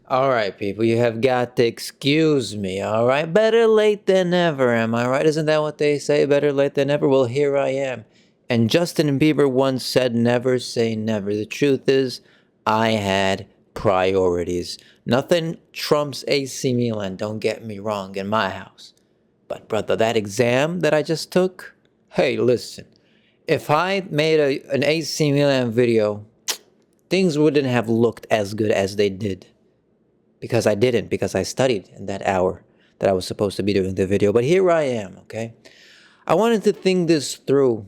All right, people, you have got to excuse me, all right? Better late than never, am I right? Isn't that what they say? Better late than never? Well, here I am. And Justin Bieber once said, never say never. The truth is, I had priorities. Nothing trumps AC Milan, don't get me wrong, in my house. But, brother, that exam that I just took, hey, listen, if I made an AC Milan video, things wouldn't have looked as good as they did because I didn't, because I studied in that hour that I was supposed to be doing the video. But here I am, okay? I wanted to think this through.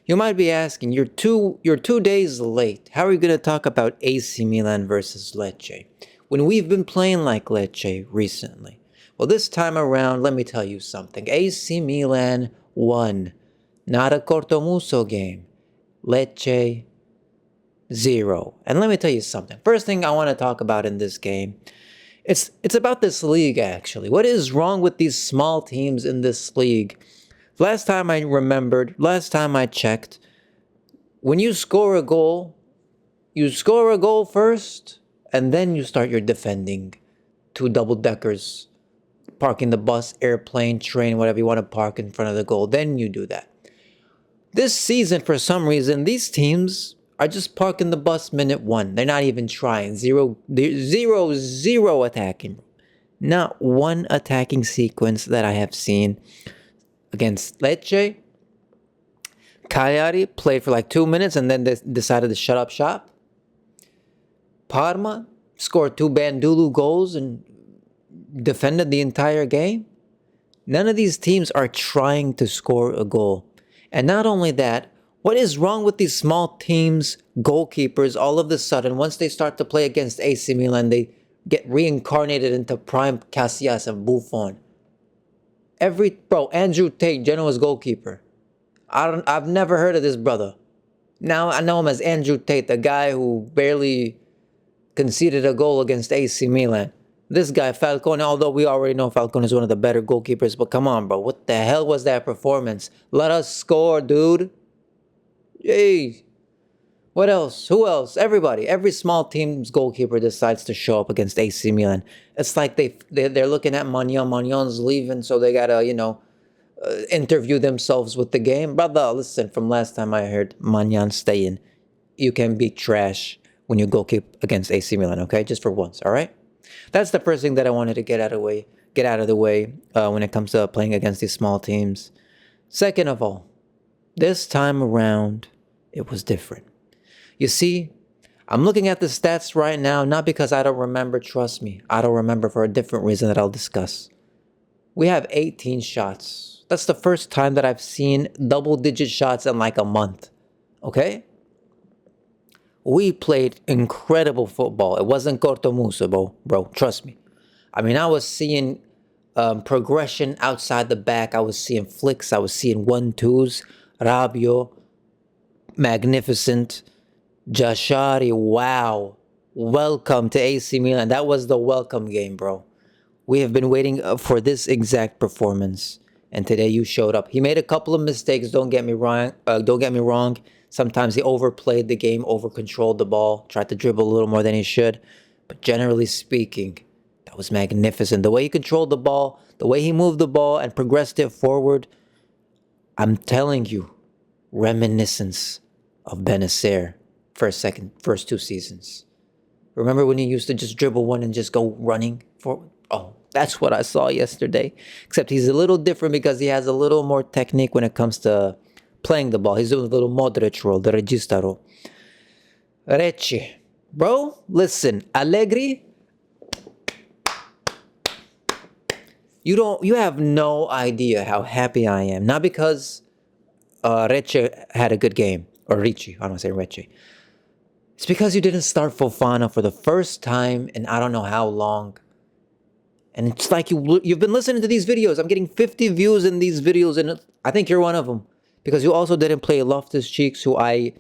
You might be asking, you're 2 days late. How are you going to talk about AC Milan versus Lecce when we've been playing like Lecce recently? Well, this time around, let me tell you something. AC Milan won. Not a Cortomuso game. Lecce 0. And let me tell you something. First thing I want to talk about in this game, it's about this league actually. What is wrong with these small teams in this league? Last time I checked, when you score a goal, you score a goal first and then you start your defending. Two double deckers, parking the bus, airplane, train, whatever you want to park in front of the goal. Then you do that. This season, for some reason, these teams are just parking the bus minute one. They're not even trying. Zero attacking. Not one attacking sequence that I have seen against Lecce. Cagliari played for like 2 minutes and then they decided to shut up shop. Parma scored 2 Bandulu goals and defended the entire game. None of these teams are trying to score a goal. And not only that, what is wrong with these small teams' goalkeepers all of a sudden, once they start to play against AC Milan, they get reincarnated into prime Casillas and Buffon. Andrew Tate, Genoa's goalkeeper. I've never heard of this brother. Now I know him as Andrew Tate, the guy who barely conceded a goal against AC Milan. This guy, Falcone, although we already know Falcone is one of the better goalkeepers, but come on, bro. What the hell was that performance? Let us score, dude. Hey, what else? Who else? Everybody. Every small team's goalkeeper decides to show up against AC Milan. It's like they're looking at Magnan. Magnan's leaving, so they gotta, interview themselves with the game. Brother, listen, from last time I heard, Magnan staying. You can be trash when you goalkeep against AC Milan, okay? Just for once, all right? That's the first thing that I wanted to get out of the way when it comes to playing against these small teams. Second of all, this time around, it was different. You see, I'm looking at the stats right now, not because I don't remember, trust me. I don't remember for a different reason that I'll discuss. We have 18 shots. That's the first time that I've seen double-digit shots in like a month. Okay? We played incredible football. It wasn't cortomuso, bro. Trust me. I mean, I was seeing progression outside the back. I was seeing flicks. I was seeing 1-2s. Rabiot, magnificent. Jashari, wow. Welcome to AC Milan. That was the welcome game, bro. We have been waiting for this exact performance, and today you showed up. He made a couple of mistakes. Don't get me wrong. Sometimes he overplayed the game, over-controlled the ball, tried to dribble a little more than he should. But generally speaking, that was magnificent. The way he controlled the ball, the way he moved the ball and progressed it forward, I'm telling you, reminiscence of Benacer first 2 seasons. Remember when he used to just dribble one and just go running forward? Oh, that's what I saw yesterday. Except he's a little different because he has a little more technique when it comes to playing the ball. He's doing a little Modric role, the regista role. Lecce. Bro, listen, Allegri, you have no idea how happy I am. Not because Lecce had a good game, or Ricci, I don't say Lecce. It's because you didn't start Fofana for the first time in I don't know how long. And it's like you've been listening to these videos. I'm getting 50 views in these videos, and I think you're one of them. Because you also didn't play Loftus-Cheeks, who I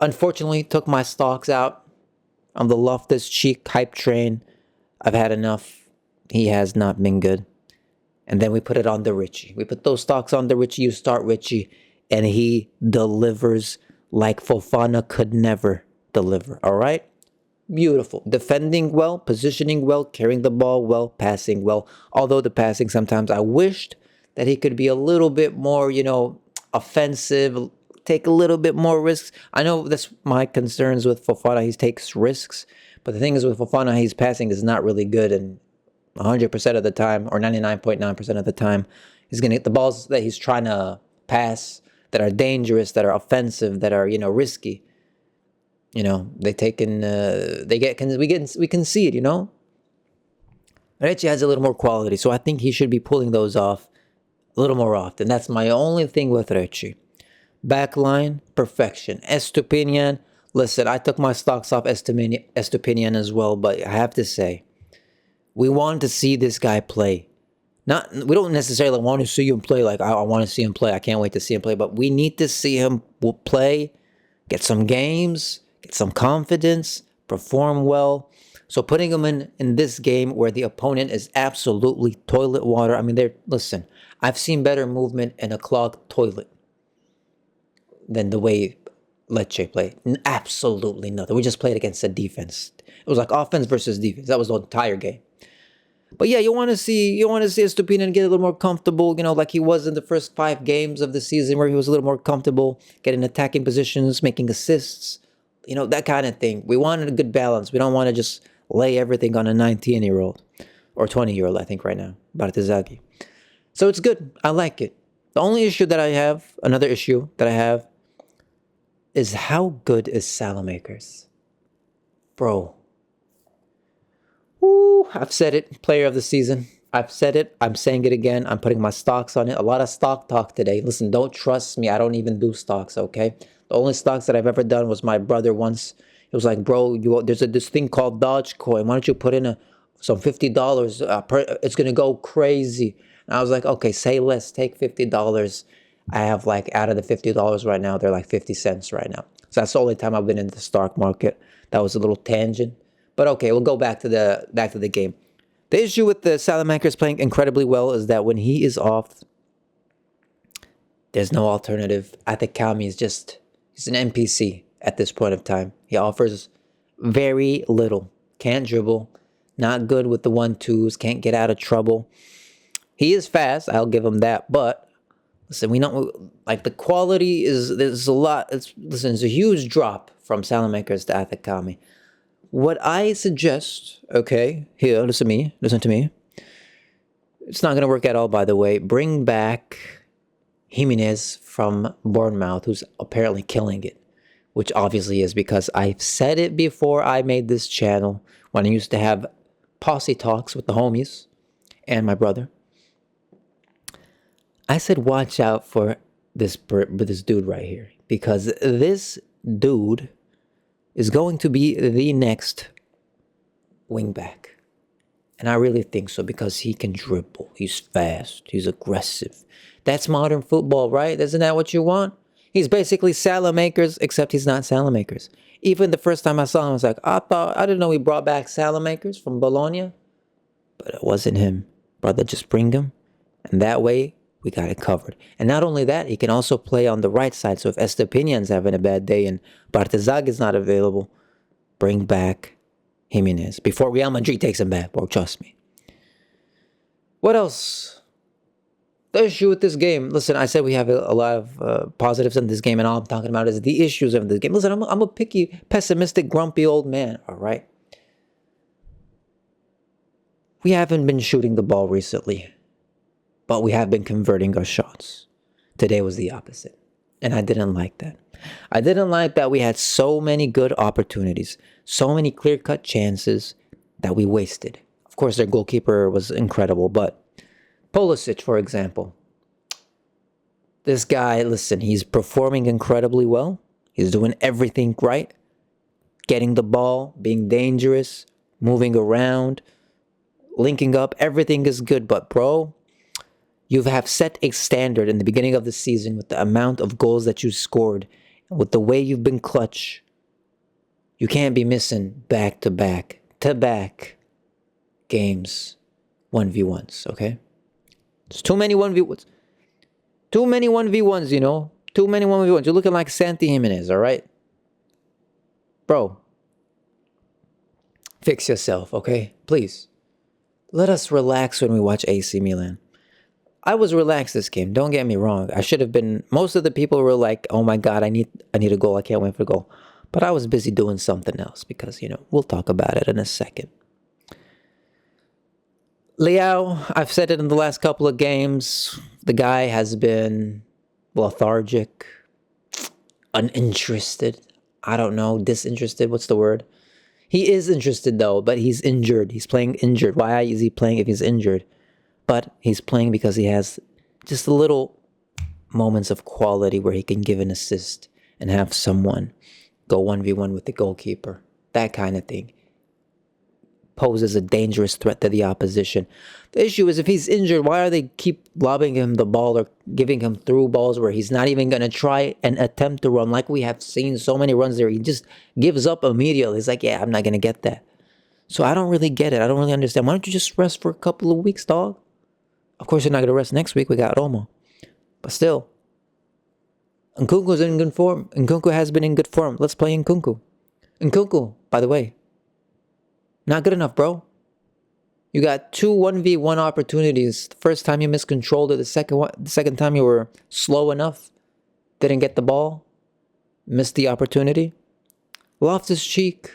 unfortunately took my stocks out on the Loftus-Cheek hype train. I've had enough. He has not been good. And then we put it on the Richie. We put those stocks on the Richie. You start Richie, and he delivers like Fofana could never deliver. All right? beautiful. Defending well, positioning well, carrying the ball well, passing well. Although the passing sometimes I wished that he could be a little bit more, offensive, take a little bit more risks. I know that's my concerns with Fofana. He takes risks. But the thing is with Fofana, his passing is not really good. And 100% of the time, or 99.9% of the time, he's going to get the balls that he's trying to pass that are dangerous, that are offensive, that are, risky. They take in, we concede, Lecce has a little more quality, so I think he should be pulling those off a little more often. That's my only thing with Lecce. Backline, perfection. Estupinian, listen, I took my stocks off Estupinian as well, but I have to say, we want to see this guy play. We don't necessarily want to see him play like I want to see him play. I can't wait to see him play, but we need to see him play, get some games, get some confidence, perform well. So putting him in this game where the opponent is absolutely toilet water. I mean, listen, I've seen better movement in a clogged toilet than the way Lecce played. Absolutely nothing. We just played against a defense. It was like offense versus defense. That was the entire game. But yeah, you want to see Estupinian get a little more comfortable, like he was in the first 5 games of the season where he was a little more comfortable, getting attacking positions, making assists, that kind of thing. We wanted a good balance. We don't want to just lay everything on a 19-year-old or 20-year-old, I think right now, Bartezaghi. So it's good. I like it. The only issue that I have, another issue that I have, is how good is Salamakers? Bro. Woo, I've said it, player of the season. I've said it. I'm saying it again. I'm putting my stocks on it. A lot of stock talk today. Listen, don't trust me. I don't even do stocks, okay? The only stocks that I've ever done was my brother once. It was like, bro, there's this thing called Dogecoin. Why don't you put in some $50? It's going to go crazy. And I was like, okay, say less. Take $50. I have out of the $50 right now, they're like 50 cents right now. So that's the only time I've been in the stock market. That was a little tangent. But okay, we'll go back to the game. The issue with the Salamakers playing incredibly well is that when he is off, there's no alternative. Atakami he's an NPC at this point of time. He offers very little. Can't dribble. Not good with the 1-2s. Can't get out of trouble. He is fast. I'll give him that. But listen, we know the quality there's a lot. It's a huge drop from Salamakers to Atakami. What I suggest, okay, here, listen to me. It's not going to work at all, by the way. Bring back Jimenez from Bournemouth, who's apparently killing it, which obviously is because I've said it before I made this channel when I used to have posse talks with the homies and my brother. I said, watch out for this dude right here, because this dude is going to be the next wingback. And I really think so, because he can dribble. He's fast. He's aggressive. That's modern football, right? Isn't that what you want? He's basically Salamakers, except he's not Salamakers. Even the first time I saw him, I was like, I didn't know he brought back Salamakers from Bologna. But it wasn't him. Brother, just bring him. And that way, we got it covered. And not only that, he can also play on the right side. So if Estepinian's having a bad day and Bartezaghi is not available, bring back Jimenez before Real Madrid takes him back, bro. Trust me. What else? The issue with this game. Listen, I said we have a lot of positives in this game, and all I'm talking about is the issues of this game. Listen, I'm a picky, pessimistic, grumpy old man, all right? We haven't been shooting the ball recently, but we have been converting our shots. Today was the opposite, and I didn't like that. I didn't like that we had so many good opportunities, so many clear-cut chances that we wasted. Of course, their goalkeeper was incredible, but Pulisic, for example. This guy, listen, he's performing incredibly well. He's doing everything right. Getting the ball, being dangerous, moving around, linking up, everything is good. But bro, you have set a standard in the beginning of the season with the amount of goals that you scored, and with the way you've been clutch. You can't be missing back-to-back games, 1v1s, okay? There's too many 1v1s. Too many 1v1s, you know? Too many 1v1s. You're looking like Santi Jimenez, all right? Bro. Fix yourself, okay? Please. Let us relax when we watch AC Milan. I was relaxed this game. Don't get me wrong. I should have been. Most of the people were like, "Oh my God, I need a goal. I can't wait for a goal." But I was busy doing something else because we'll talk about it in a second. Liao, I've said it in the last couple of games. The guy has been lethargic, uninterested. I don't know, disinterested. What's the word? He is interested though, but he's injured. He's playing injured. Why is he playing if he's injured? But he's playing because he has just little moments of quality where he can give an assist and have someone go 1v1 with the goalkeeper. That kind of thing poses a dangerous threat to the opposition. The issue is if he's injured, why are they keep lobbing him the ball or giving him through balls where he's not even going to try and attempt to run? Like we have seen so many runs there, he just gives up immediately. He's like, yeah, I'm not going to get that. So I don't really get it. I don't really understand. Why don't you just rest for a couple of weeks, dog? Of course, you're not going to rest next week. We got Roma. But still, Nkunku's in good form. Nkunku has been in good form. Let's play Nkunku. Nkunku, by the way, not good enough, bro. You got two 1v1 opportunities. The first time you miscontrolled it. The second time you were slow enough. Didn't get the ball. Missed the opportunity. Loftus-Cheek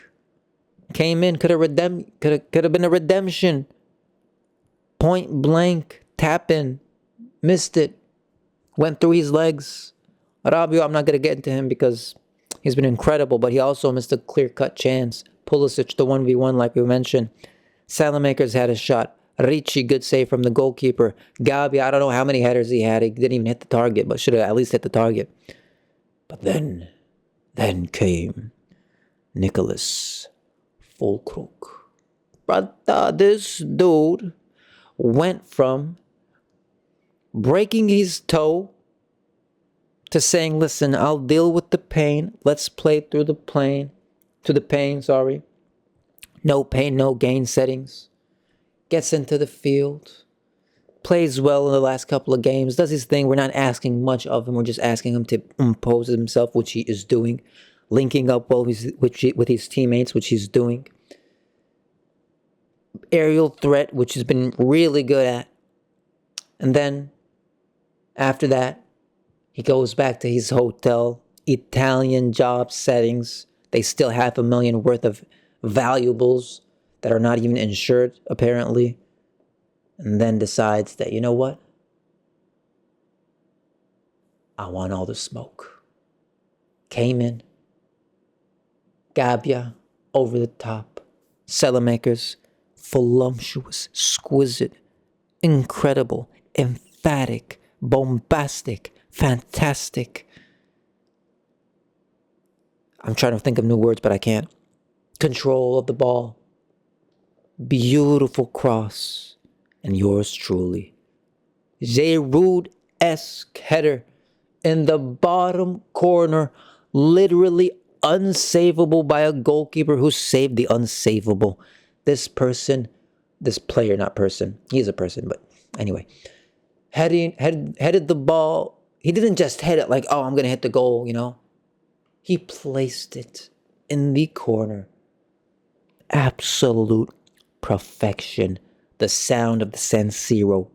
came in. Could have been a redemption. Point blank. Tap in. Missed it. Went through his legs. Rabiot, I'm not going to get into him because he's been incredible, but he also missed a clear-cut chance. Pulisic, the 1v1 like we mentioned. Salamakers had a shot. Ricci, good save from the goalkeeper. Gabi, I don't know how many headers he had. He didn't even hit the target, but should have at least hit the target. But then came Nicholas Fulkrug. Brother, this dude went from breaking his toe to saying, listen, I'll deal with the pain. Let's play through the pain. No pain, no gain settings. Gets into the field. Plays well in the last couple of games. Does his thing. We're not asking much of him. We're just asking him to impose himself, which he is doing. Linking up well with his teammates, which he's doing. Aerial threat, which he's been really good at. And then, after that, he goes back to his hotel. Italian job settings. They still have $1 million worth of valuables that are not even insured, apparently. And then decides that, you know what? I want all the smoke. Came in. Gabia, over the top. Salamakers, voluptuous, exquisite, incredible, emphatic, bombastic, fantastic. I'm trying to think of new words, but I can't. Control of the ball. Beautiful cross. And yours truly. Giroud-esque header in the bottom corner. Literally unsavable by a goalkeeper who saved the unsavable. This player, not person. He's a person, but anyway. Headed the ball. He didn't just hit it like, oh, I'm going to hit the goal, He placed it in the corner. Absolute perfection. The sound of the San Siro.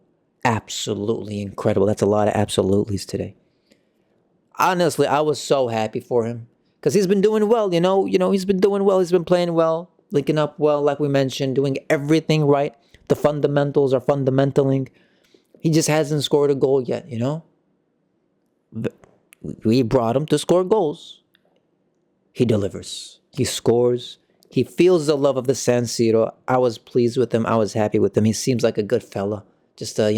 Absolutely incredible. That's a lot of absolutely's today. Honestly, I was so happy for him. Because he's been doing well, he's been doing well. He's been playing well. Linking up well, like we mentioned. Doing everything right. The fundamentals are fundamentaling. He just hasn't scored a goal yet, We brought him to score goals. He delivers. He scores. He feels the love of the San Siro. I was pleased with him. I was happy with him. He seems like a good fella. Just a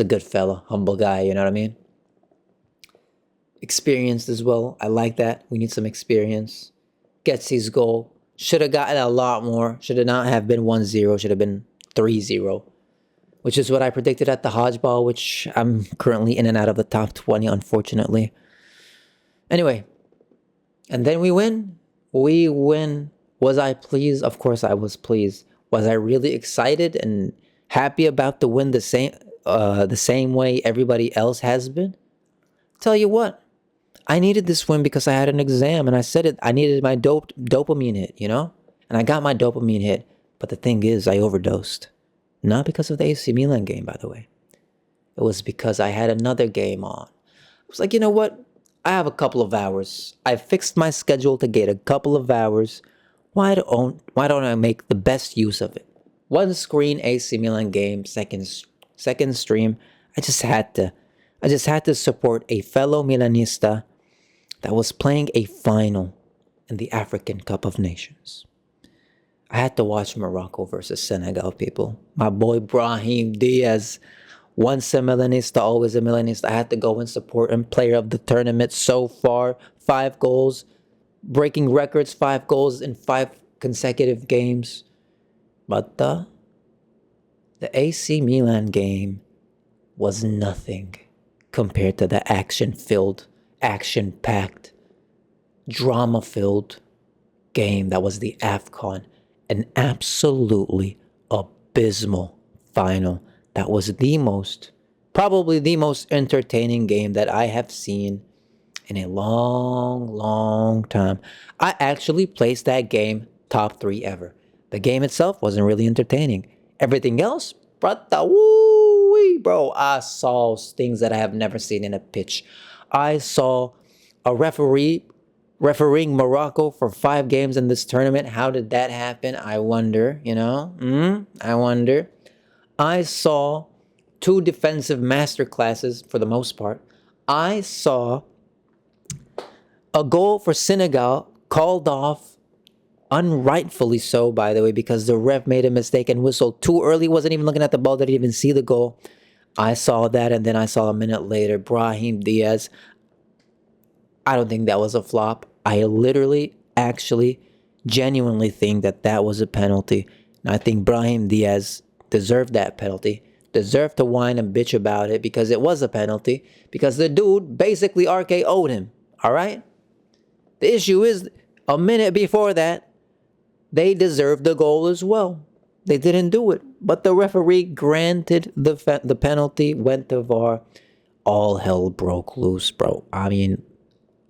good fella. Humble guy, you know what I mean? Experienced as well. I like that. We need some experience. Gets his goal. Should have gotten a lot more. Should have not have been 1-0. Should have been 3-0. Which is what I predicted at the Hodgeball, which I'm currently in and out of the top 20, unfortunately. Anyway. And then we win. We win. Was I pleased? Of course I was pleased. Was I really excited and happy about the win the same way everybody else has been? Tell you what. I needed this win because I had an exam, and I said it. I needed my dopamine hit, And and I got my dopamine hit. But the thing is, I overdosed. Not because of the AC Milan game, by the way. It was because I had another game on. I was like, you know what? I have a couple of hours. I fixed my schedule to get a couple of hours. Why don't I make the best use of it? One screen AC Milan game, second stream. I just had to. I just had to support a fellow Milanista that was playing a final in the African Cup of Nations. I had to watch Morocco versus Senegal, people. My boy Brahim Diaz, once a Milanista, always a Milanista. I had to go and support him. Player of the tournament so far, 5 goals, breaking records, 5 goals in 5 consecutive games. But the AC Milan game was nothing compared to the action-filled, action-packed, drama-filled game that was the AFCON. An absolutely abysmal final. That was probably the most entertaining game that I have seen in a long, long time. I actually placed that game top 3 ever. The game itself wasn't really entertaining. Everything else, brother, woo, bro, I saw things that I have never seen in a pitch. I saw a refereeing Morocco for 5 games in this tournament. How did that happen? I wonder, I wonder. I saw 2 defensive masterclasses for the most part. I saw a goal for Senegal called off, unrightfully so, by the way, because the ref made a mistake and whistled too early. Wasn't even looking at the ball, didn't even see the goal. I saw that, and then I saw a minute later, Brahim Diaz. I don't think that was a flop. I literally, actually, genuinely think that was a penalty. And I think Brahim Diaz deserved that penalty. Deserved to whine and bitch about it because it was a penalty. Because the dude basically RKO'd him. All right? The issue is, a minute before that, they deserved the goal as well. They didn't do it. But the referee granted the penalty, went to VAR. All hell broke loose, bro. I mean,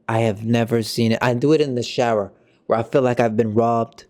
I have never seen it. I do it in the shower where I feel like I've been robbed.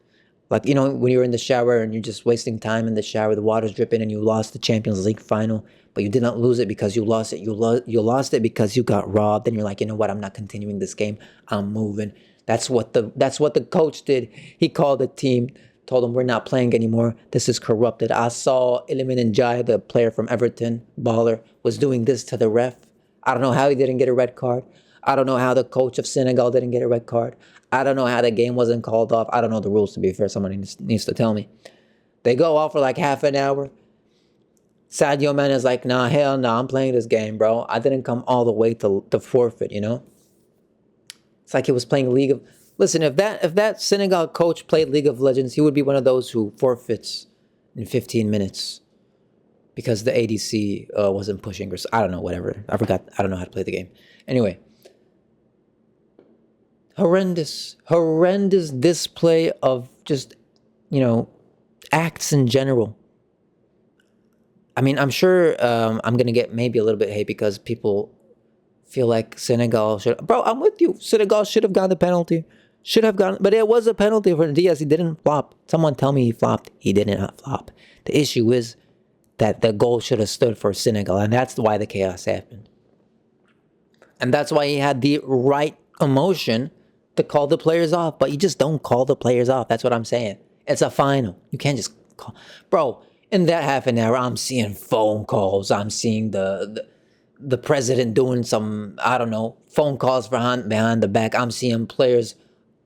Like, when you're in the shower and you're just wasting time in the shower, the water's dripping and you lost the Champions League final, but you did not lose it because you lost it. You lost it because you got robbed, and you're like, you know what? I'm not continuing this game. I'm moving. That's what the coach did. He called the team, told them we're not playing anymore. This is corrupted. I saw Iliman Ndiaye, the player from Everton, baller, was doing this to the ref. I don't know how he didn't get a red card. I don't know how the coach of Senegal didn't get a red card. I don't know how the game wasn't called off. I don't know the rules, to be fair. Somebody needs to tell me. They go off for like half an hour. Sadio Mane is like, nah, hell no, I'm playing this game, bro. I didn't come all the way to forfeit, It's like he was playing League of... Listen, if that Senegal coach played League of Legends, he would be one of those who forfeits in 15 minutes because the ADC wasn't pushing, or I don't know, whatever. I forgot. I don't know how to play the game. Anyway. Horrendous display of just, acts in general. I mean, I'm sure I'm going to get maybe a little bit hate because people feel like Senegal should... Bro, I'm with you. Senegal should have gotten the penalty. Should have gotten... But it was a penalty for Diaz. He didn't flop. Someone tell me he flopped. He did not flop. The issue is that the goal should have stood for Senegal, and that's why the chaos happened. And that's why he had the right emotion to call the players off, but you just don't call the players off. That's what I'm saying. It's a final. You can't just call... Bro, in that half an hour, I'm seeing phone calls. I'm seeing the president doing some, I don't know, phone calls behind the back. I'm seeing players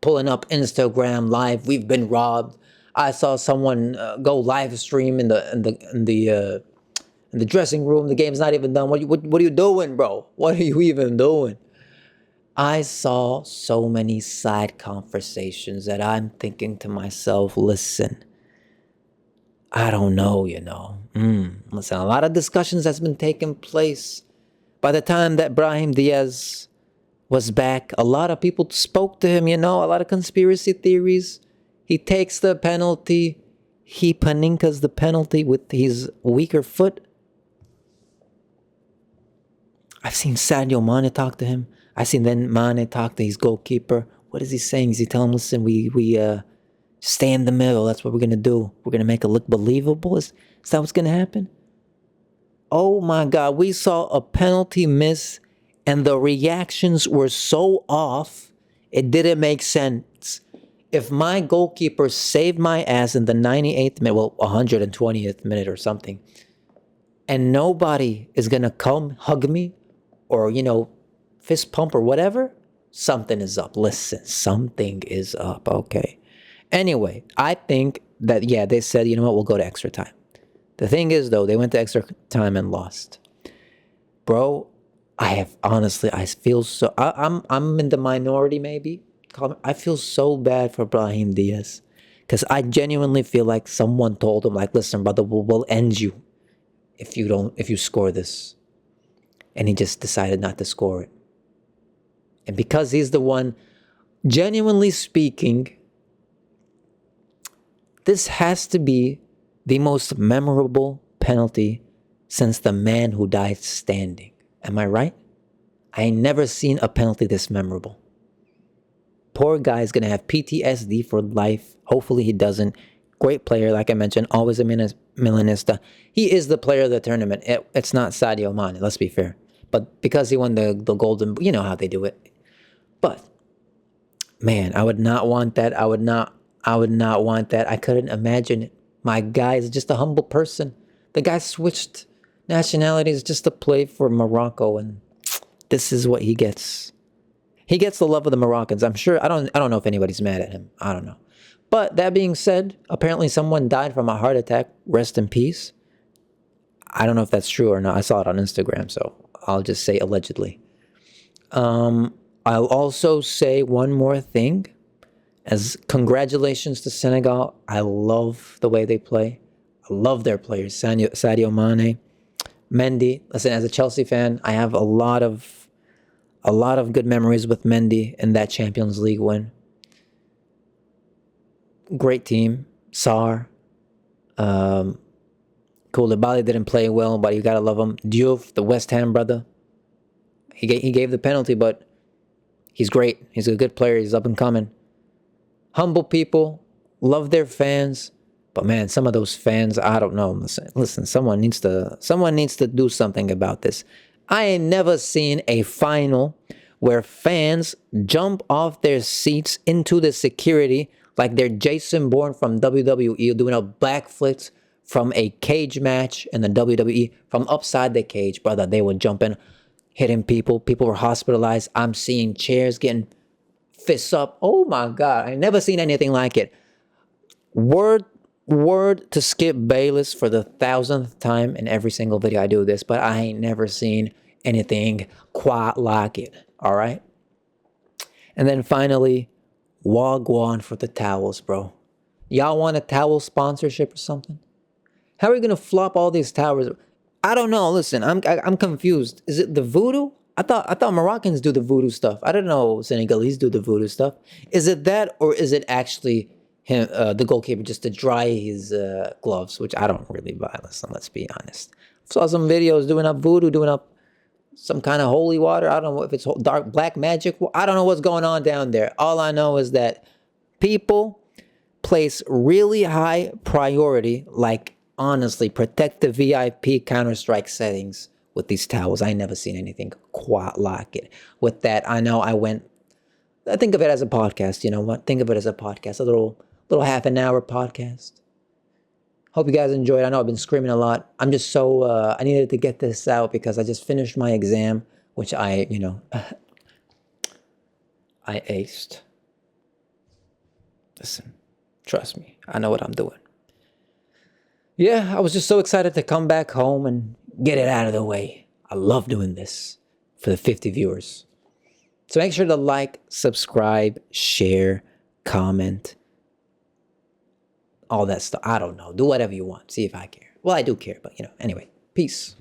pulling up Instagram live. We've been robbed. I saw someone go live stream in the dressing room. The game's not even done. What are you doing, bro? What are you even doing? I saw so many side conversations that I'm thinking to myself, listen, I don't know, Listen, a lot of discussions that's been taking place. By the time that Brahim Diaz was back, a lot of people spoke to him, a lot of conspiracy theories. He takes the penalty. He paninkas the penalty with his weaker foot. I've seen Sadio Mane talk to him. I've seen then Mane talk to his goalkeeper. What is he saying? Is he telling him, listen, we Stay in the middle. That's what we're going to do. We're going to make it look believable. Is that what's going to happen? Oh my God. We saw a penalty miss and the reactions were so off. It didn't make sense. If my goalkeeper saved my ass in the 98th minute, well, 120th minute or something, and nobody is going to come hug me or, fist pump or whatever, something is up. Listen, something is up, okay? Anyway, I think that, yeah, they said, you know what, we'll go to extra time. The thing is, though, they went to extra time and lost. Bro, I feel so, I'm in the minority maybe. I feel so bad for Brahim Diaz. Because I genuinely feel like someone told him, like, listen, brother, we'll end you if you score this. And he just decided not to score it. And because he's the one, genuinely speaking, this has to be the most memorable penalty since the man who died standing. Am I right? I ain't never seen a penalty this memorable. Poor guy's going to have PTSD for life. Hopefully he doesn't. Great player, like I mentioned, always a Milanista. He is the player of the tournament. It's not Sadio Mane, let's be fair. But because he won the golden, you know how they do it. But, man, I would not want that. I would not want that. I couldn't imagine it. My guy is just a humble person. The guy switched nationalities just to play for Morocco, and this is what he gets. He gets the love of the Moroccans. I'm sure. I don't know if anybody's mad at him. I don't know. But that being said, apparently someone died from a heart attack. Rest in peace. I don't know if that's true or not. I saw it on Instagram, so I'll just say allegedly. I'll also say one more thing. As congratulations to Senegal. I love the way they play. I love their players. Sadio Mane, Mendy. Listen, as a Chelsea fan, I have a lot of good memories with Mendy in that Champions League win. Great team. Sarr. Koulibaly didn't play well, but you gotta love him. Diouf, the West Ham brother. He gave the penalty, but he's great. He's a good player. He's up and coming. Humble people, love their fans, but man, some of those fans, I don't know. Listen, someone needs to do something about this. I ain't never seen a final where fans jump off their seats into the security like they're Jason Bourne from WWE doing a backflip from a cage match in the WWE from upside the cage, brother. They were jumping, hitting people. People were hospitalized. I'm seeing chairs getting fists up. Oh my God, I never seen anything like it. Word to Skip Bayless for the 1,000th time in every single video I do this, but I ain't never seen anything quite like it. All right. And then finally, Wagwan for the towels, bro. Y'all want a towel sponsorship or something? How are we gonna flop all these towels? I don't know. Listen, I'm confused. Is it the voodoo? I thought Moroccans do the voodoo stuff. I don't know Senegalese do the voodoo stuff. Is it that, or is it actually him, the goalkeeper, just to dry his gloves, which I don't really buy. Listen, let's be honest. Saw some videos doing up voodoo, doing up some kind of holy water. I don't know if it's dark black magic. I don't know what's going on down there. All I know is that people place really high priority, like honestly, protect the VIP Counter-Strike settings with these towels. I ain't never seen anything quite like it. With that, I think of it as a podcast. You know what? Think of it as a podcast, a little half an hour podcast. Hope you guys enjoyed. I know I've been screaming a lot. I'm just so, I needed to get this out because I just finished my exam, which I aced. Listen, trust me. I know what I'm doing. Yeah, I was just so excited to come back home and get it out of the way. I love doing this for the 50 viewers. So make sure to like, subscribe, share, comment, all that stuff. I don't know. Do whatever you want. See if I care. Well, I do care, but anyway. Peace.